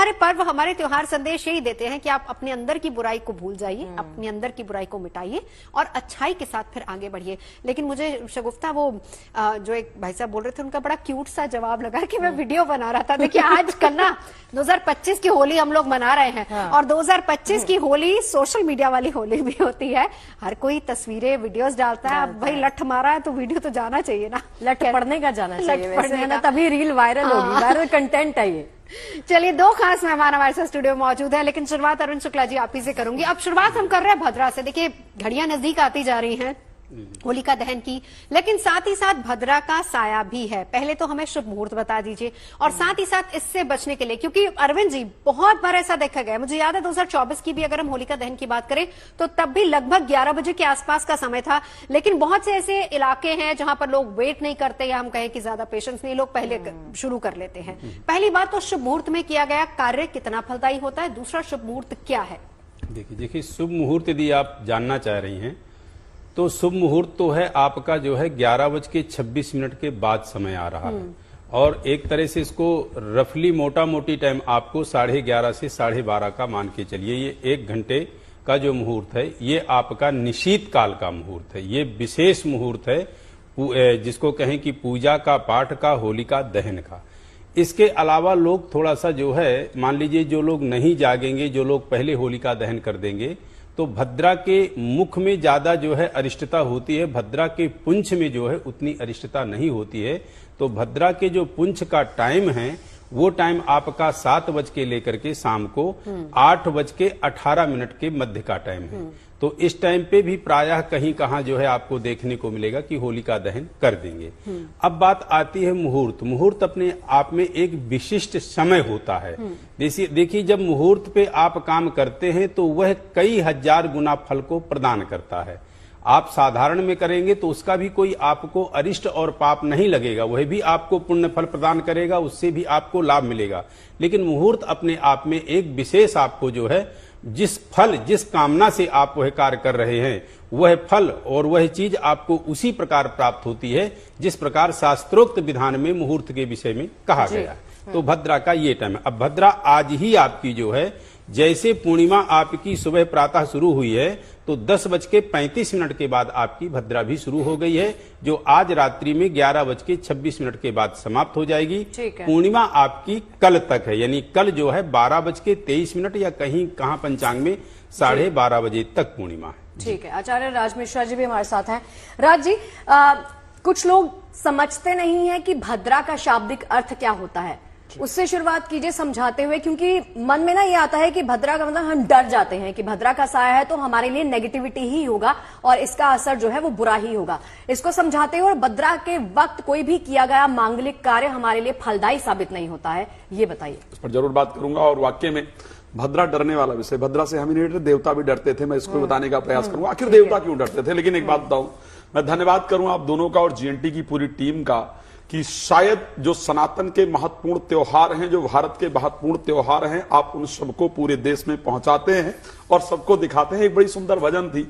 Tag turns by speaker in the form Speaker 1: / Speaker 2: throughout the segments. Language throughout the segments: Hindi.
Speaker 1: हमारे पर्व, हमारे त्योहार संदेश यही देते हैं कि आप अपने अंदर की बुराई को भूल जाइए, अपने अंदर की बुराई को मिटाइए और अच्छाई के साथ फिर आगे बढ़िए। लेकिन मुझे शगुफ्ता वो जो एक भाई साहब बोल रहे थे उनका बड़ा क्यूट सा जवाब लगा कि मैं वीडियो बना रहा था। देखिए आज कल ना 2025 की होली हम लोग मना रहे हैं और 2025 की होली सोशल मीडिया वाली होली भी होती है। हर कोई तस्वीरें वीडियोस डालता है। अब भाई लठ मारा है तो वीडियो तो जाना चाहिए ना,
Speaker 2: लठ पढ़ने का जाना चाहिए वैसे, है ना, तभी रील वायरल होगी, वायरल कंटेंट है ये।
Speaker 1: चलिए दो खास मेहमान हमारे साथ स्टूडियो में मौजूद है, लेकिन शुरुआत अरुण शुक्ला जी आप ही से करूंगी। अब शुरुआत हम कर रहे हैं भद्रा से। देखिए घड़ियां नजदीक आती जा रही हैं होलिका दहन की, लेकिन साथ ही साथ भद्रा का साया भी है। पहले तो हमें शुभ मुहूर्त बता दीजिए और साथ ही साथ इससे बचने के लिए, क्योंकि अरविंद जी बहुत बार ऐसा देखा गया, मुझे याद है 2024 की भी अगर हम होलिका दहन की बात करें तो तब भी लगभग 11 बजे के आसपास का समय था। लेकिन बहुत से ऐसे इलाके हैं जहां पर लोग वेट नहीं करते या हम कहें कि ज्यादा पेशेंस नहीं, लोग पहले शुरू कर लेते हैं। पहली बात तो शुभ मुहूर्त में किया गया कार्य कितना फलदायी होता है, दूसरा शुभ मुहूर्त क्या है?
Speaker 3: देखिए शुभ मुहूर्त यदि आप जानना चाह रही हैं तो शुभ मुहूर्त तो है आपका जो है 11:26 के बाद समय आ रहा है और एक तरह से इसको रफली मोटा मोटी टाइम आपको 11:30 से 12:30 का मान के चलिए। ये 1 घंटे का जो मुहूर्त है ये आपका निशीत काल का मुहूर्त है। ये विशेष मुहूर्त है जिसको कहें कि पूजा का, पाठ का, होलिका दहन का। इसके अलावा लोग थोड़ा सा जो है मान लीजिए जो लोग नहीं जागेंगे, जो लोग पहले होलिका दहन कर देंगे तो भद्रा के मुख में ज्यादा जो है अरिष्टता होती है, भद्रा के पुंछ में जो है उतनी अरिष्टता नहीं होती है। तो भद्रा के जो पुंछ का टाइम है वो टाइम आपका 7 बज के लेकर के शाम को 8:18 के मध्य का टाइम है। तो इस टाइम पे भी प्रायः कहीं कहाँ जो है आपको देखने को मिलेगा कि होलिका दहन कर देंगे। अब बात आती है मुहूर्त। मुहूर्त अपने आप में एक विशिष्ट समय होता है। देखिए जब मुहूर्त पे आप काम करते हैं तो वह कई हजार गुना फल को प्रदान करता है। आप साधारण में करेंगे तो उसका भी कोई आपको अरिष्ट और पाप नहीं लगेगा, वह भी आपको पुण्य फल प्रदान करेगा, उससे भी आपको लाभ मिलेगा। लेकिन मुहूर्त अपने आप में एक विशेष आपको जो है जिस फल, जिस कामना से आप वह कार्य कर रहे हैं वह फल और वह चीज आपको उसी प्रकार प्राप्त होती है जिस प्रकार शास्त्रोक्त विधान में मुहूर्त के विषय में कहा गया है। तो भद्रा का ये टाइम है। अब भद्रा आज ही आपकी जो है, जैसे पूर्णिमा आपकी सुबह प्रातः शुरू हुई है तो 10:35 के बाद आपकी भद्रा भी शुरू हो गई है, जो आज रात्रि में 11:26 के बाद समाप्त हो जाएगी। पूर्णिमा आपकी कल तक है, यानी कल जो है 12:23 या कहीं कहाँ पंचांग में 12:30 बजे तक पूर्णिमा है।
Speaker 2: ठीक है, आचार्य राज मिश्रा जी भी हमारे साथ हैं। राज जी, कुछ लोग समझते नहीं है कि भद्रा का शाब्दिक अर्थ क्या होता है, उससे शुरुआत कीजिए समझाते हुए, क्योंकि मन में ना ये आता है कि भद्रा का मतलब हम डर जाते हैं कि भद्रा का साया है तो हमारे लिए नेगेटिविटी ही होगा और इसका असर जो है वो बुरा ही होगा। इसको समझाते हुए, और भद्रा के वक्त कोई भी किया गया मांगलिक कार्य हमारे लिए फलदायी साबित नहीं होता है, ये बताइए।
Speaker 4: इस पर जरूर बात करूंगा। और वाक्य में भद्रा डरने वाला विषय, भद्रा से हम ही नहीं डरते, देवता भी डरते थे। मैं इसको बताने का प्रयास करूंगा आखिर देवता क्यों डरते थे। लेकिन एक बात बताऊं, मैं धन्यवाद करूं आप दोनों का और जीएनटी की पूरी टीम का कि शायद जो सनातन के महत्वपूर्ण त्योहार हैं, जो भारत के महत्वपूर्ण त्योहार हैं, आप उन सबको पूरे देश में पहुंचाते हैं और सबको दिखाते हैं। एक बड़ी सुंदर भजन थी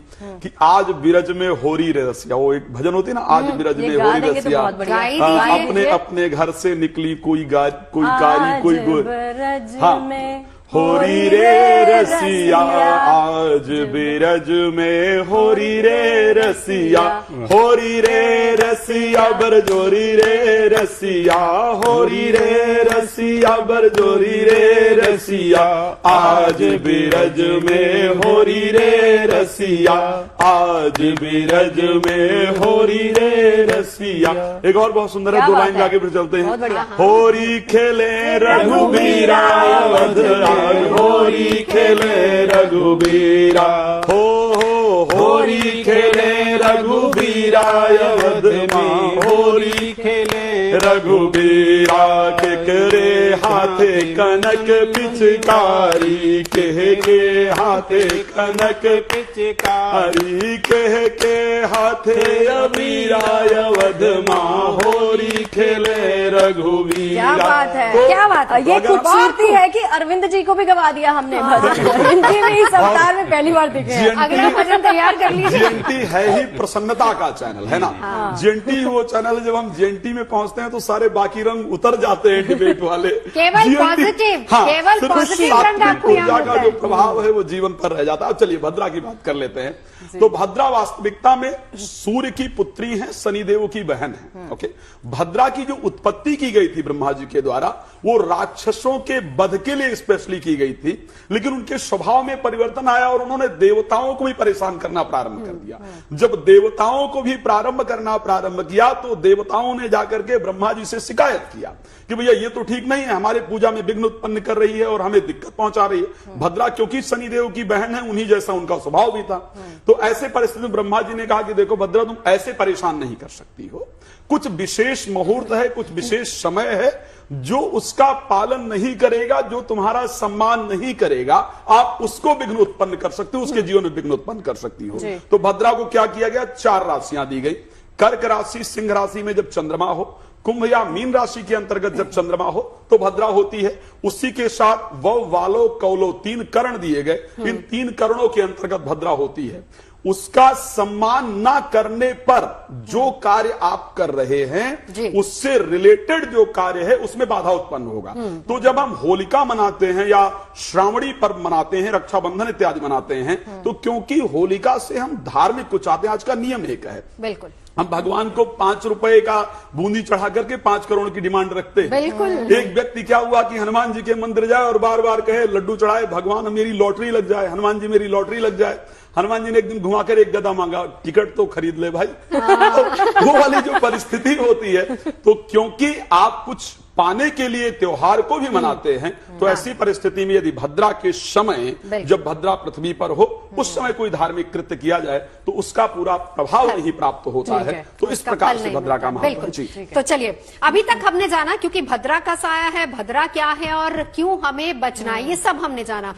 Speaker 4: कि आज बिरज में होरी रे रसिया, वो एक भजन होती है ना, आज बिरज में होरी रसिया, अपने अपने घर से निकली कोई कारी कोई होरी रे रसिया, आज बिरज में होरी रे रसिया, होरी रे रसिया बरजोरी रे रसिया, होरी रे रसिया बरजोरी रे रसिया, आज बिरज में होरी रे रसिया, आज बिरज में होरी रे रसिया। एक और बहुत सुंदर है, 2 लाइन आगे फिर चलते हैं। होरी खेले रघुबीरा अवधरा, होरी खेले रघुबीरा, होरी खेले रघुबीरा अवध में, होरी खेले रघुबीरा के करे हाथे कनक पिचकारी, के हाथे कनक पिचकारी, के हाथे अबीरा अवध माँ, होरी खेले रघुबीरा।
Speaker 2: क्या बात है, क्या बात है। ये खूबसूरती है कि अरविंद जी को भी गवा दिया हमने, इनकी भी इस अवतार में पहली बार देखे हैं। अगला भजन तैयार कर लीजिए।
Speaker 4: जीएनटी है ही प्रसन्नता का चैनल, है ना। जीएनटी वो चैनल, जब हम जीएनटी में पहुंचते हैं तो सारे बाकी रंग उतर जाते हैं डिबेट वाले।
Speaker 1: केवल
Speaker 4: GNT
Speaker 1: पॉजिटिव, केवल
Speaker 4: सिर्फ
Speaker 1: पॉजिटिव रंग
Speaker 4: सात्विक
Speaker 1: आपको यहाँ
Speaker 4: ऊर्जा का
Speaker 1: मिलता
Speaker 4: जो
Speaker 1: है।
Speaker 4: प्रभाव है वो जीवन पर रह जाता है। अब चलिए भद्रा की बात कर लेते हैं। तो भद्रा वास्तविकता में सूर्य की पुत्री है, शनिदेव की बहन है। ओके, भद्रा की जो उत्पत्ति की गई थी ब्रह्मा जी के द्वारा, वो राक्षसों के वध के लिए स्पेशली की गई थी, लेकिन उनके स्वभाव में परिवर्तन आया और उन्होंने देवताओं को भी परेशान करना प्रारंभ कर दिया। जब देवताओं को भी प्रारंभ किया तो देवताओं ने जाकर के ब्रह्मा जी से शिकायत किया कि भैया ये तो ठीक नहीं है, हमारे पूजा में विघ्न उत्पन्न कर रही है और हमें दिक्कत पहुंचा रही है। भद्रा क्योंकि शनिदेव की बहन है, उन्हीं जैसा उनका स्वभाव भी था। तो ऐसे परिस्थिति में ब्रह्मा जी ने कहा कि देखो भद्रा, तुम ऐसे परेशान नहीं कर सकती हो। कुछ विशेष मुहूर्त है, कुछ विशेष समय है, जो उसका पालन नहीं करेगा, जो तुम्हारा सम्मान नहीं करेगा, आप उसको विघ्न उत्पन्न कर सकते हो, उसके जीवन में विघ्न उत्पन्न कर सकती हो। तो भद्रा को क्या किया गया? 4 राशियां दी गई। कर्क राशि, सिंह राशि में जब चंद्रमा हो, कुंभ या मीन राशि के अंतर्गत जब चंद्रमा हो तो भद्रा होती है। उसी के साथ वव, वालो, कौलो 3 कर्ण दिए गए। इन 3 कर्णों के अंतर्गत भद्रा होती है। उसका सम्मान ना करने पर जो कार्य आप कर रहे हैं, उससे रिलेटेड जो कार्य है उसमें बाधा उत्पन्न होगा। तो जब हम होलिका मनाते हैं या श्रावणी पर्व मनाते हैं, रक्षाबंधन इत्यादि मनाते हैं, तो क्योंकि होलिका से हम धार्मिक कुछ आते हैं। आज का नियम एक है,
Speaker 1: बिल्कुल,
Speaker 4: हम भगवान को 5 रुपए का बूंदी चढ़ा करके 5 करोड़ की डिमांड रखते हैं।
Speaker 1: बिल्कुल।
Speaker 4: एक व्यक्ति क्या हुआ कि हनुमान जी के मंदिर जाए और बार बार कहे लड्डू चढ़ाए, भगवान मेरी लॉटरी लग जाए, हनुमान जी मेरी लॉटरी लग जाए। हनुमान जी ने एक दिन घुमाकर एक गधा मांगा, टिकट तो खरीद ले भाई। तो वो वाली जो परिस्थिति होती है, तो क्योंकि आप कुछ पाने के लिए त्योहार को भी मनाते हैं, तो ऐसी परिस्थिति में यदि भद्रा के समय, जब भद्रा पृथ्वी पर हो, उस समय कोई धार्मिक कृत्य किया जाए तो उसका पूरा प्रभाव नहीं प्राप्त होता है। तो इस प्रकार से भद्रा का महत्व है। जी,
Speaker 1: तो चलिए, अभी तक हमने जाना क्योंकि भद्रा का साया है, भद्रा क्या है और क्यों हमें बचना है, ये सब हमने जाना।